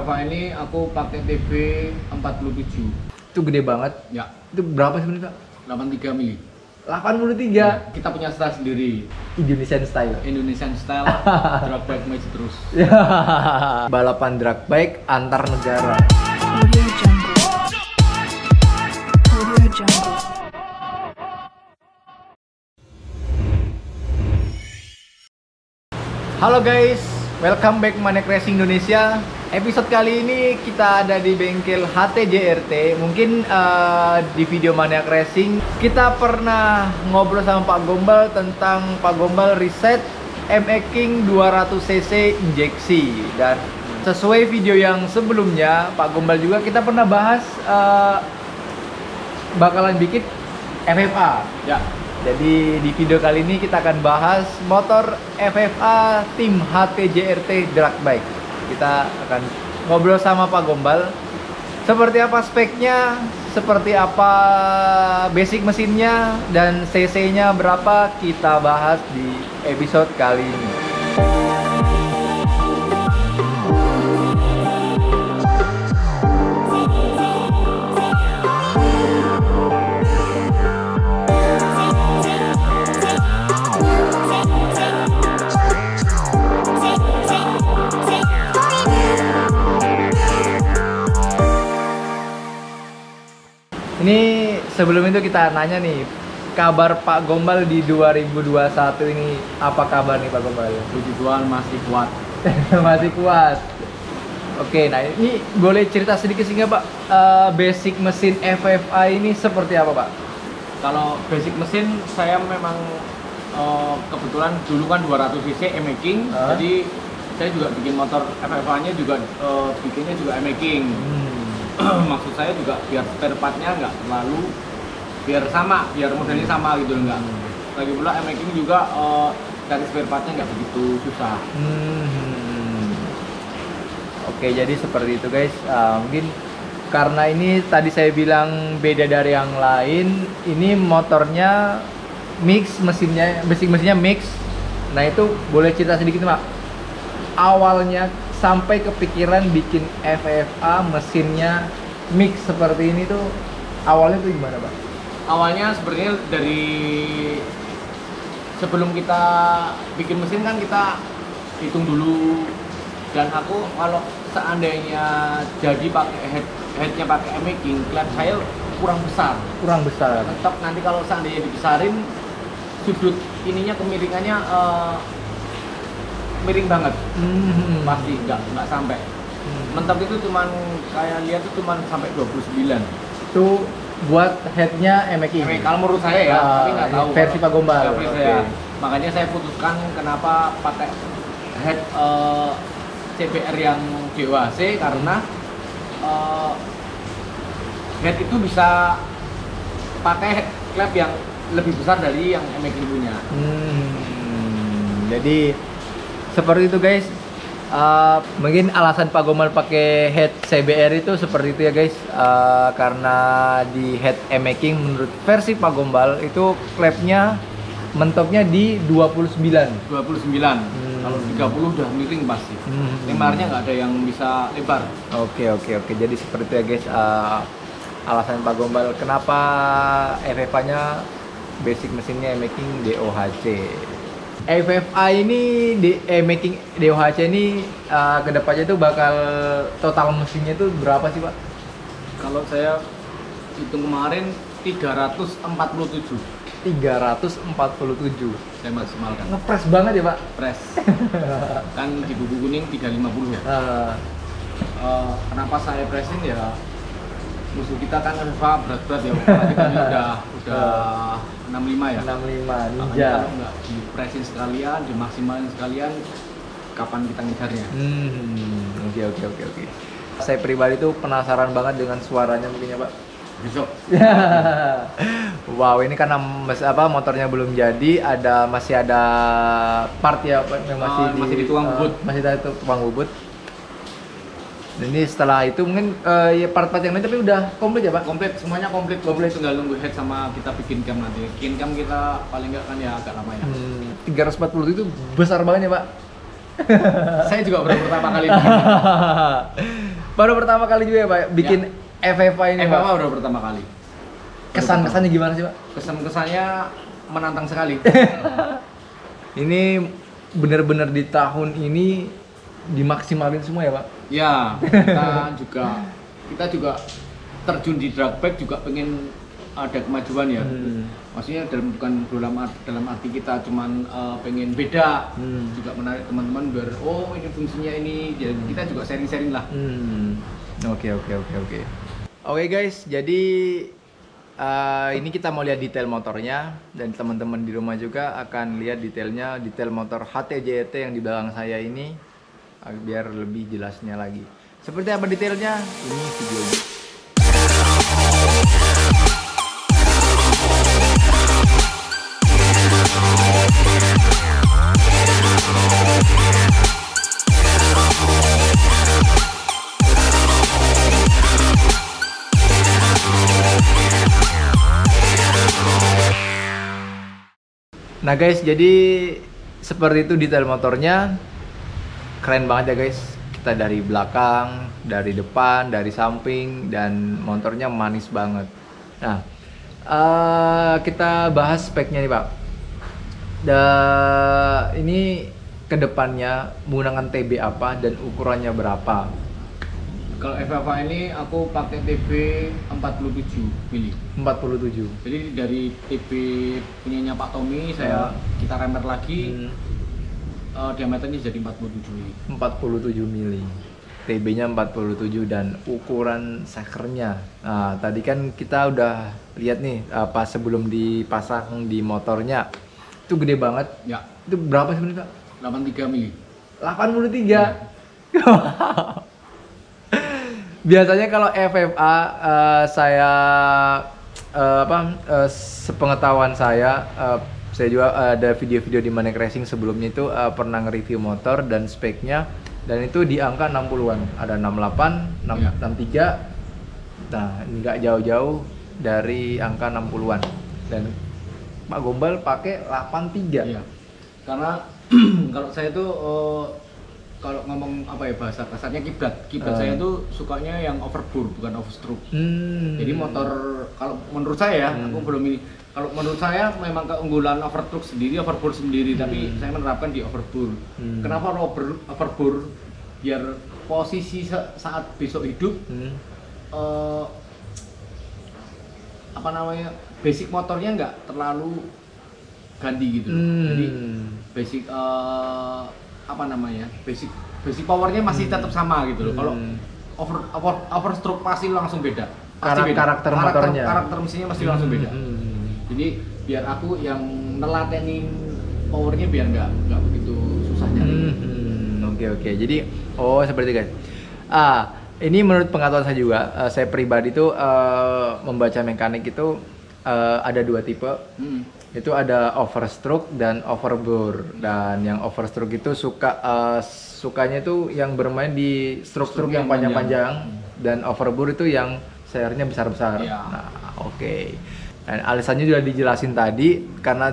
FFA ini aku pakai TB 47. Itu gede banget. Ya, Itu berapa sebenarnya, Pak? 83 mili. 83. Kita punya style sendiri, Indonesian style. Indonesian style, drag bike match terus. Balapan drag bike antar negara. Audio Jungle. Audio Jungle. Halo guys, welcome back Maniac Racing Indonesia. Episode kali ini kita ada di bengkel HTJRT. Mungkin di video Maniac Racing kita pernah ngobrol sama Pak Gombal tentang Pak Gombal riset ME King 200cc injeksi. Dan sesuai video yang sebelumnya Pak Gombal juga kita pernah bahas bakalan bikin FFA. Ya, Jadi di video kali ini kita akan bahas motor FFA tim HTJRT Drag Bike. Kita akan ngobrol sama Pak Gombal. Seperti apa speknya, seperti apa basic mesinnya, dan cc-nya berapa, kita bahas di episode kali ini. Ini sebelum itu kita nanya nih, kabar Pak Gombal di 2021 ini apa kabar nih Pak Gombal? puji Tuhan masih kuat. Masih kuat. Oke, nah ini boleh cerita sedikit sehingga Pak, basic mesin FFA ini seperti apa Pak? Kalau basic mesin saya memang kebetulan dulu kan 200cc ME King, jadi saya juga bikin motor FFA-nya juga bikinnya juga ME King. Maksud saya juga biar spare part-nya nggak terlalu, biar sama, biar modelnya sama gitu enggak. Lagi pula ME King juga cari spare part-nya nggak begitu susah. Oke, jadi seperti itu guys. Mungkin karena ini tadi saya bilang beda dari yang lain, ini motornya mix, mesinnya, basic mesinnya mix. Nah itu boleh cerita sedikit Pak, awalnya sampai kepikiran bikin FFA mesinnya mix seperti ini tuh awalnya tuh gimana Pak? Awalnya sebenarnya dari sebelum kita bikin mesin kan kita hitung dulu, dan aku kalau seandainya jadi pakai headnya pakai ME King, klep saya kurang besar. Tetap nanti kalau seandainya dibesarin, sudut ininya kemiringannya miring banget. Pasti nggak sampai. Mentok itu cuman kayak lihat itu cuman sampai 29. Itu buat headnya ME King. Kalau menurut saya ya, tapi nggak tahu versi Pak Gombal. Versi saya. Makanya saya putuskan kenapa pakai head CBR yang DOHC, karena head itu bisa pakai klep yang lebih besar dari yang ME King punya. Jadi seperti itu guys. Mungkin alasan Pak Gombal pakai head CBR itu seperti itu ya guys. Karena di head ME King menurut versi Pak Gombal itu klepnya mentoknya di 29. Kalau 30 udah miring pasti. Lebarnya nggak ada yang bisa lebar. Oke. Jadi seperti itu ya guys. Alasan Pak Gombal kenapa FFA-nya basic mesinnya ME King DOHC. FFA ini ME King DOHC ini kedepannya itu bakal total mesinnya itu berapa sih Pak? Kalau saya hitung kemarin 347. 347. Saya maksimalkan. Ngepres banget ya Pak? Pres. Kan di buku kuning 350 ya. Kenapa saya presin ya? Musuh kita kan FFA berat-berat ya. Kita ini udah 65 ya. 65 Ninja. Kalau nggak dipresin sekalian, dimaksimalin sekalian, kapan kita ngejarnya? Oke. Saya pribadi tuh penasaran banget dengan suaranya mungkin ya Pak. Besok. Wow, ini karena motornya belum jadi, masih ada part ya Pak, yang masih dituang bubut. Masih ada tuang bubut. Dan ini setelah itu mungkin ya part-part yang lain tapi udah komplit ya Pak? Komplit, semuanya komplit. Tinggal nunggu head sama kita bikin cam nanti. Bikin cam kita paling nggak kan ya agak lama ya. 340 itu besar banget ya Pak? Saya juga baru pertama kali bikin. Baru pertama kali juga ya Pak bikin FFA ini Pak. FFA udah pertama kali. Kesan-kesannya gimana sih Pak? Kesan-kesannya menantang sekali. Ini bener-bener di tahun ini dimaksimalin semua ya Pak? Ya, kita juga terjun di drag bike juga pengen ada kemajuan ya. Maksudnya dalam arti kita cuman pengen beda, juga menarik teman-teman biar ini fungsinya ini, jadi kita juga sharing-sharing lah. Oke. Oke guys, jadi ini kita mau lihat detail motornya dan teman-teman di rumah juga akan lihat detail motor HTJT yang di belakang saya ini biar lebih jelasnya lagi. Seperti apa detailnya? Ini videonya. Nah guys, jadi seperti itu detail motornya. Keren banget ya guys. Kita dari belakang, dari depan, dari samping, dan motornya manis banget. Nah, kita bahas speknya nih Pak. Ini kedepannya menggunakan TB apa dan ukurannya berapa? Kalau FFA ini aku pakai TB 47 mili. 47. Jadi dari TB punyanya Pak Tommy kita remer lagi. Diameternya jadi 47 mili. 47 mili. TB-nya 47 dan ukuran sakernya. Nah, tadi kan kita udah lihat nih pas sebelum dipasang di motornya. Itu gede banget. Ya. Itu berapa sebenarnya, Pak? 83 mili. 83. Ya. Biasanya kalau FFA sepengetahuan saya juga ada video-video di Manek Racing sebelumnya itu pernah nge-review motor dan speknya dan itu di angka 60-an. Ada 68, 63. Nah, ini nggak jauh-jauh dari angka 60-an. Dan Pak Gombal pakai 83. Iya. Karena kalau saya tuh kalau ngomong bahasa kasarnya kiblat saya tuh sukanya yang overbore bukan overstroke. Jadi motor kalau menurut saya aku belum ini. Kalau menurut saya memang keunggulan overbore sendiri, tapi saya menerapkan di overbore. Kenapa overbore? Biar posisi saat besok hidup basic motornya nggak terlalu ganti gitu. Jadi basic basic powernya masih tetap sama gitu loh. Kalau overstroke pasti langsung beda. Karakter motornya. Karakter mesinnya masih langsung beda. Jadi biar aku yang nelatenin powernya biar nggak begitu susah nyari. Oke. Jadi seperti itu guys. Ini menurut pengetahuan saya juga. Saya pribadi tuh membaca mekanik itu ada dua tipe. Itu ada overstroke dan overbore. Dan yang overstroke itu sukanya itu yang bermain di stroke yang panjang-panjang dan overbore itu yang sayarnya besar-besar. Ya. Nah, oke. Dan alasannya juga dijelasin tadi karena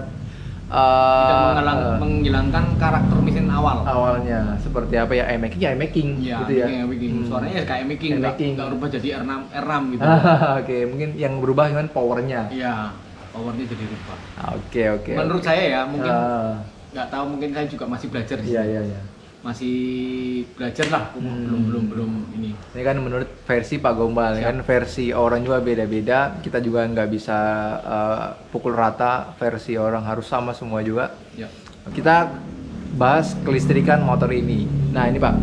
tidak menghilangkan karakter mesin awalnya seperti apa ya, e-making gitu ya. Suaranya kayak e-making, nggak berubah jadi R6 gitu. Oke, mungkin yang berubah cuman powernya. Iya, powernya jadi rubah. Oke. Menurut saya ya, mungkin nggak tahu, mungkin saya juga masih belajar di sini. Iya. Masih belajar lah, belum ini. Ini kan menurut versi Pak Gombal, kan versi orang juga beda-beda. Kita juga nggak bisa pukul rata versi orang, harus sama semua juga. Ya. Kita bahas kelistrikan motor ini. Nah ini Pak,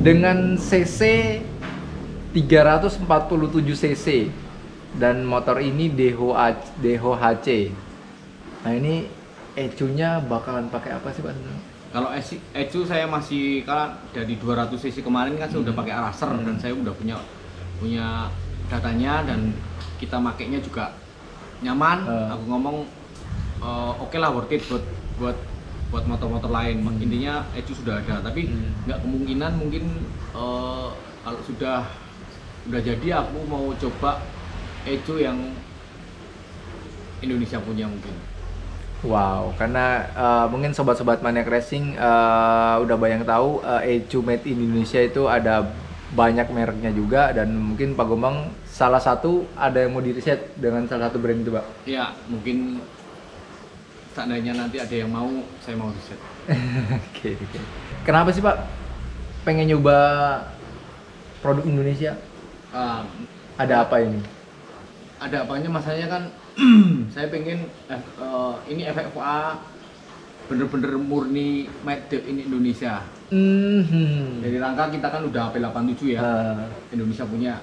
dengan cc 347 cc dan motor ini DHC. Nah ini ECU-nya bakalan pakai apa sih Pak? Kalau ECU saya masih dari 200 cc kemarin kan saya udah pakai Araser dan saya udah punya datanya dan kita makainya juga nyaman. Aku ngomong oke lah, worth it buat motor-motor lain. Intinya ECU sudah ada, tapi nggak kemungkinan mungkin kalau sudah jadi aku mau coba ECU yang Indonesia punya mungkin. Wow, karena mungkin sobat-sobat Maniac Racing udah banyak tahu ECU made in Indonesia itu ada banyak mereknya juga, dan mungkin Pak Gombang salah satu ada yang mau di riset dengan salah satu brand itu, Pak. Ya, mungkin seandainya nanti ada yang mau, saya mau riset. Oke. Kenapa sih Pak pengen nyoba produk Indonesia? Ada apa ini? Ada apanya, masanya kan saya pengen ini FFA bener-bener murni made in Indonesia. Dari rangka kita kan udah HP87 ya. Indonesia punya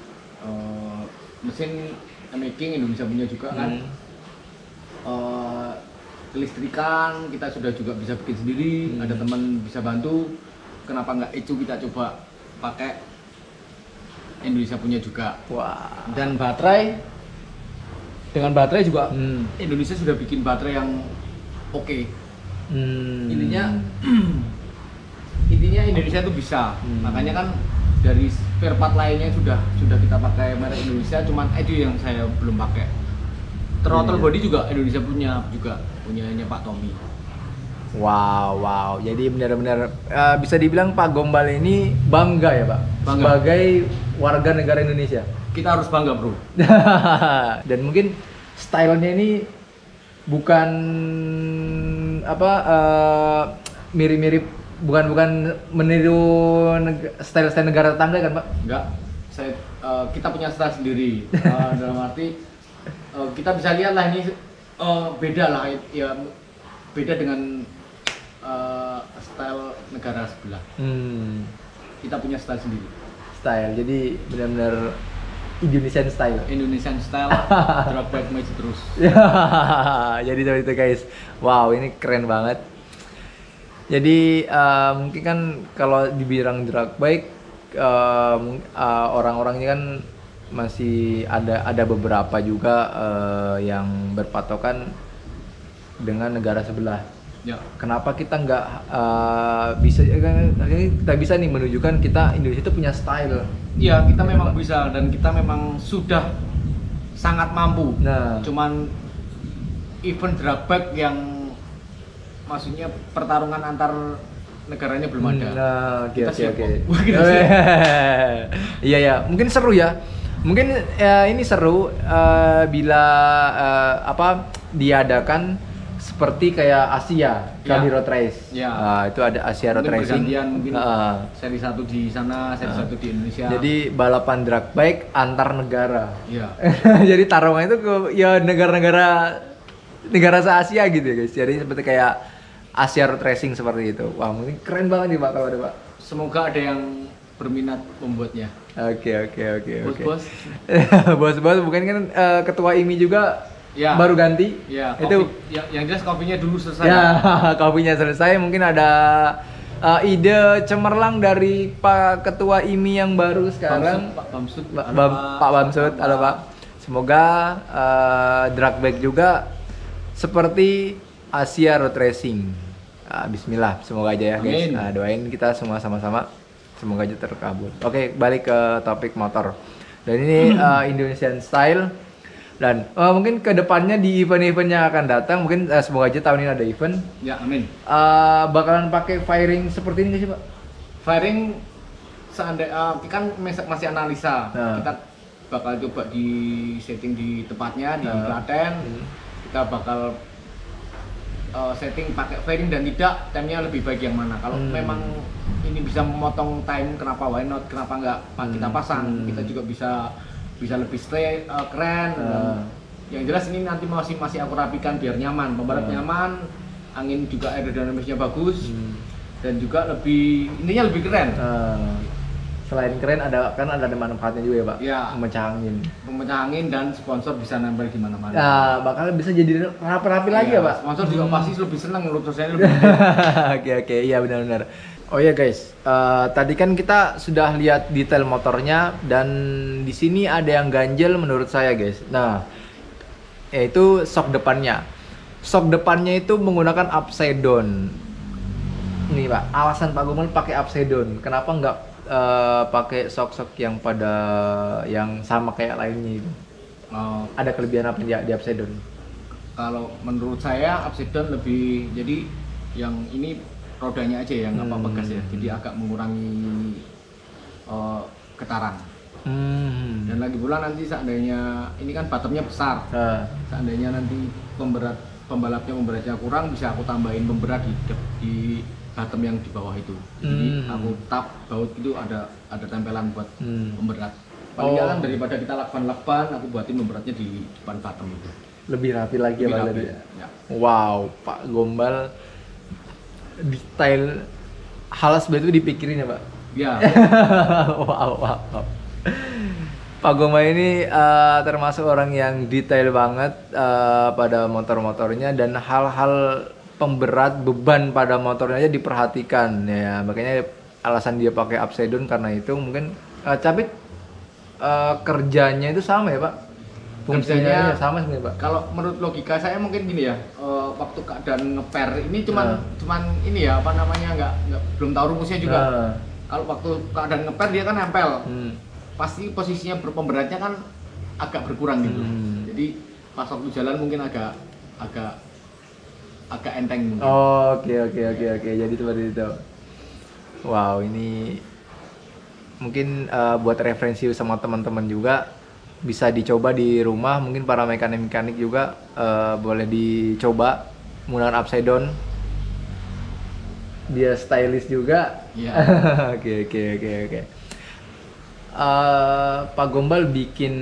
mesin making, Indonesia punya juga kan. Kelistrikan kita sudah juga bisa bikin sendiri, ada teman bisa bantu. Kenapa nggak itu kita coba pakai Indonesia punya juga. Wah. Dan baterai, dengan baterai juga Indonesia sudah bikin baterai yang oke. Intinya Indonesia itu bisa. Makanya kan dari spare part lainnya sudah kita pakai merek Indonesia, cuman itu yang saya belum pakai. Throttle body juga Indonesia punyanya Pak Tommy. Wow. Jadi benar-benar bisa dibilang Pak Gombal ini bangga ya, Pak, Bangga. sebagai warga negara Indonesia. Kita harus bangga, bro. Dan mungkin stylenya ini bukan mirip-mirip, bukan meniru style-style negara tetangga kan, Pak? Enggak, kita punya style sendiri. Dalam arti kita bisa lihat lah ini beda lah ya, beda dengan style negara sebelah. Kita punya style sendiri. Jadi benar-benar Indonesian style. Drag bike maju terus. Jadi seperti itu guys. Wow, ini keren banget. Jadi mungkin kan kalau dibilang drag bike, orang-orangnya kan masih ada beberapa juga yang berpatokan dengan negara sebelah. Ya. Kenapa kita nggak bisa nih menunjukkan kita Indonesia itu punya style? Iya, kita memang bisa, dan kita memang sudah sangat mampu. Nah, cuman event drag bike yang maksudnya pertarungan antar negaranya belum ada. Nah, oke. Kita Iya, mungkin seru ya. Mungkin ini seru bila diadakan seperti kayak Asia Kali Road Race. Ya. Itu ada Asia Road Racing. Mungkin seri 1 di sana, seri 1 di Indonesia. Jadi balapan drag bike antar negara. Iya. Jadi taruhan itu ke negara se-Asia gitu ya guys. Jadi seperti kayak Asia Road Racing seperti itu. Wah, mungkin keren banget nih Pak kalau ada Pak. Semoga ada yang berminat membuatnya. Oke. Bos. Bos bukan kan ketua IMI juga ya, baru ganti. Ya, itu yang jelas kopinya dulu selesai. Ya, kopinya selesai. Mungkin ada ide cemerlang dari Pak Ketua IMI yang baru sekarang. Pak Bamsud. Pak Bamsud, halo Pak. Semoga drag bike juga seperti Asia Road Racing. Bismillah, semoga aja ya guys. Doain kita semua sama-sama, semoga aja terkabul. Oke, balik ke topik motor. Dan ini Indonesian Style. Dan mungkin kedepannya di event-event yang akan datang, mungkin semoga aja tahun ini ada event. Ya, amin. Bakalan pakai fairing seperti ini nggak sih Pak? Fairing seandainya kan masih analisa. Kita bakal coba di setting di tempatnya di Klaten. Kita bakal setting pakai fairing dan tidak, time-nya lebih baik yang mana. Kalau memang ini bisa memotong time, kenapa why not? Kenapa nggak kita pasang? Kita juga bisa lebih stay keren. Yang jelas ini nanti masih aku rapikan biar nyaman, pembalap nyaman, angin juga aerodinamisnya bagus, dan juga intinya lebih keren. Selain keren ada manfaatnya juga ya Pak. Ya. Pemecah angin dan sponsor bisa nempel di mana-mana. Nah, bakal bisa jadi rapi-rapi lagi ya Pak. Sponsor juga pasti lebih senang menurut saya lebih. Oke, iya benar-benar. Oh ya guys, tadi kan kita sudah lihat detail motornya, dan di sini ada yang ganjel menurut saya guys. Nah, yaitu shock depannya. Shock depannya itu menggunakan upside down. Nih Pak, alasan Pak Gombal pakai upside down. Kenapa nggak pakai shock yang sama kayak lainnya itu? Ada kelebihan apa di upside down? Kalau menurut saya upside down lebih, jadi yang ini rodanya aja yang bekas ya, jadi agak mengurangi getaran. Dan lagi pula nanti seandainya ini kan bottomnya besar, seandainya nanti pembalapnya memberatnya kurang, bisa aku tambahin pemberat di bottom yang di bawah itu. Jadi aku tap baut itu ada tempelan buat pemberat. Paling kan daripada kita lakban, aku buatin pemberatnya di depan bottom itu. Lebih rapi lagi ya Pak. Ya. Wow, Pak Gombal detail hal seperti itu dipikirin ya Pak? Ya. wow. Pak Gombal ini termasuk orang yang detail banget pada motor-motornya, dan hal-hal pemberat beban pada motornya aja diperhatikan ya. Makanya alasan dia pakai upside down karena itu. Mungkin Cabit kerjanya itu sama ya Pak? Fungsinya sama sebenarnya Pak? Kalau menurut logika saya mungkin gini ya, waktu keadaan ngeper ini cuman ini ya, apa namanya, nggak belum tahu rumusnya juga. Kalau waktu keadaan ngeper dia kan nempel, pasti posisinya pemberatnya kan agak berkurang gitu. Jadi pas waktu jalan mungkin agak enteng mungkin. Oke. Jadi seperti itu. Wow, ini mungkin buat referensi sama teman-teman juga, bisa dicoba di rumah. Mungkin para mekanik juga boleh dicoba menggunakan upside down. Dia stylish juga. Iya. Oke. Pak Gombal bikin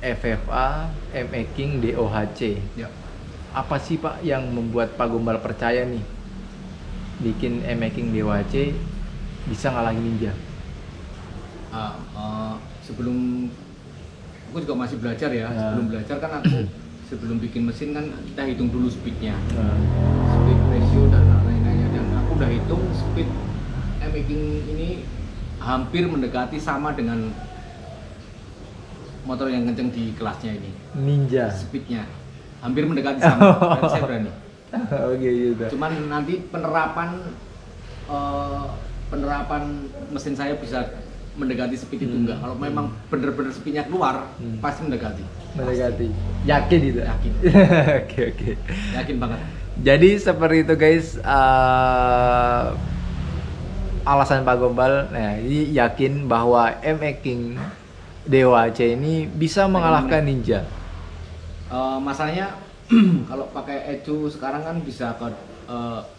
FFA, M-Making, DOHC. Ya. Apa sih Pak yang membuat Pak Gombal percaya nih bikin M-Making, DOHC bisa ngalahin Ninja? Sebelum aku juga masih belajar ya. Sebelum belajar kan aku sebelum bikin mesin kan kita hitung dulu speednya, speed ratio dan lain-lainnya, dan aku udah hitung speed M-Making ini hampir mendekati sama dengan motor yang kenceng di kelasnya ini. Ninja. Speednya hampir mendekati sama, dan saya berani. Oke, gitu. Cuman nanti penerapan mesin saya bisa mendekati speed itu enggak. Kalau memang bener-bener speednya keluar, pasti mendekati. Yakin itu? Yakin. Oke. Yakin banget. Jadi seperti itu guys, alasan Pak Gombal, ini yakin bahwa M-Making DOHC ini bisa mengalahkan Ninja. Masalahnya kalau pakai ECU sekarang kan bisa ke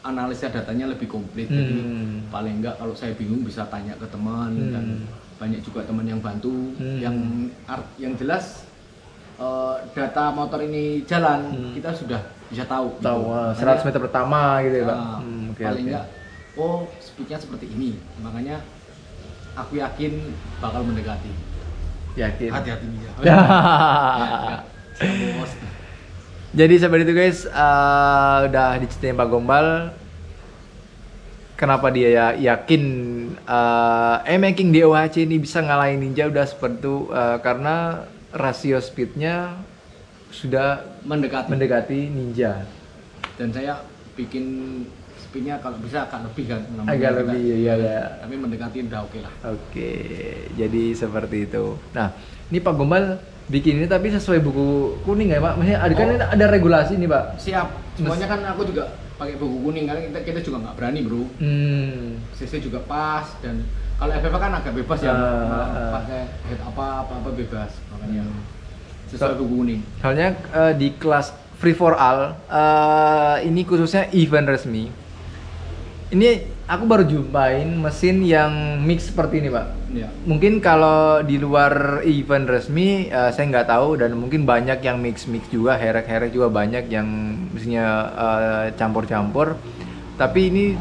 analisa datanya lebih komplit. Jadi paling enggak kalau saya bingung bisa tanya ke teman, dan banyak juga teman yang bantu. Yang jelas data motor ini jalan, kita sudah bisa tahu. 100 meter pertama gitu ya Pak. Paling enggak, speednya seperti ini. Makanya aku yakin bakal mendekati. Yakin. Hati-hati ya. Jadi seperti itu guys, udah diceritain Pak Gombal kenapa dia yakin M-Making DOHC ini bisa ngalahin Ninja, udah seperti itu karena rasio speednya sudah mendekati Ninja. Dan saya bikin speednya kalau bisa agak lebih kan. Agak lebih, iya. Tapi mendekati udah oke lah. Oke, jadi seperti itu. Nah, ini Pak Gombal bikin ini tapi sesuai buku kuning ya Pak? Maksudnya kan ada regulasi nih Pak? Siap, semuanya kan aku juga pakai buku kuning, karena kita juga nggak berani bro. CC juga pas, dan kalau FFA kan agak bebas ya, pakai head apa bebas, makanya sesuai buku kuning. Halnya di kelas free for all, ini khususnya event resmi. Ini aku baru jumpain mesin yang mix seperti ini Pak. Ya. Mungkin kalau di luar event resmi saya nggak tahu, dan mungkin banyak yang mix juga, herek juga banyak yang mesinnya campur-campur. Tapi ini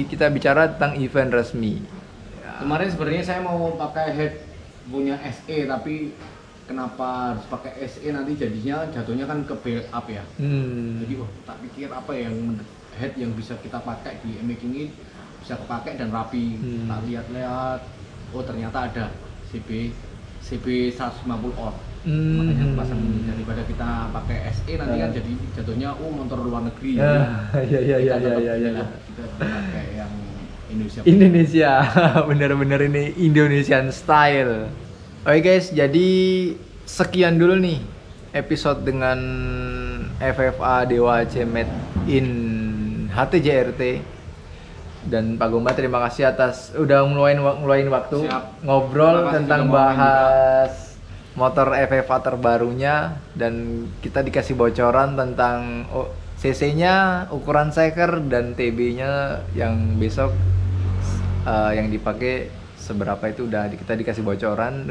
kita bicara tentang event resmi. Kemarin sebenarnya saya mau pakai head punya SE, tapi kenapa harus pakai SE, nanti jatuhnya kan ke build up ya. Jadi tak pikir apa yang head yang bisa kita pakai di M-Making ini bisa kepakai dan rapi. Tak lihat-lihat, ternyata ada CB 150 ohm. Makanya pasang ini, daripada kita pakai SE nanti kan jadi jatuhnya motor luar negeri. Iya. Kita pakai yang Indonesia. Bener-bener ini Indonesian style. Oke guys, jadi sekian dulu nih episode dengan FFA DOHC Made in HTJRT. Dan Pak Gombal terima kasih atas udah ngeluarin waktu. Siap. Ngobrol Terima kasih tentang sudah mau main bahas motor FFA terbarunya, dan kita dikasih bocoran tentang CC-nya, ukuran seker, dan TB-nya yang besok yang dipakai seberapa itu kita dikasih bocoran.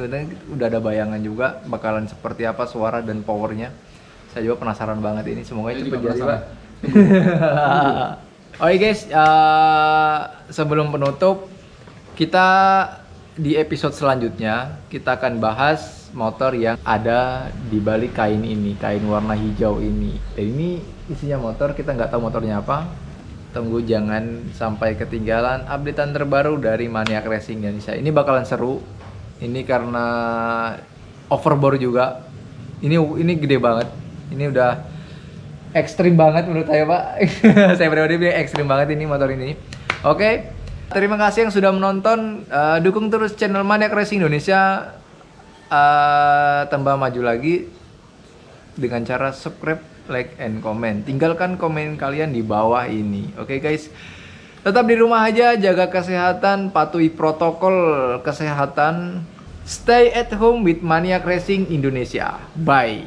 Udah ada bayangan juga bakalan seperti apa suara dan powernya. Saya juga penasaran banget ini, semoga Saya cepet juga jadi, Pak. penasaran. Oke guys, sebelum penutup, kita di episode selanjutnya kita akan bahas motor yang ada di balik kain ini, kain warna hijau ini. Dan ini isinya motor, kita nggak tahu motornya apa. Tunggu, jangan sampai ketinggalan updatean terbaru dari Maniac Racing Indonesia. Ini bakalan seru. Ini karena overbore juga. Ini gede banget. Ini udah ekstrim banget menurut saya, Pak. Saya pribadi bilang ekstrim banget ini motor ini. Oke. Terima kasih yang sudah menonton. Dukung terus channel Maniac Racing Indonesia. Tambah maju lagi dengan cara subscribe, like, and comment. Tinggalkan komen kalian di bawah ini. Oke guys, tetap di rumah aja, jaga kesehatan, patuhi protokol kesehatan. Stay at home with Maniac Racing Indonesia. Bye.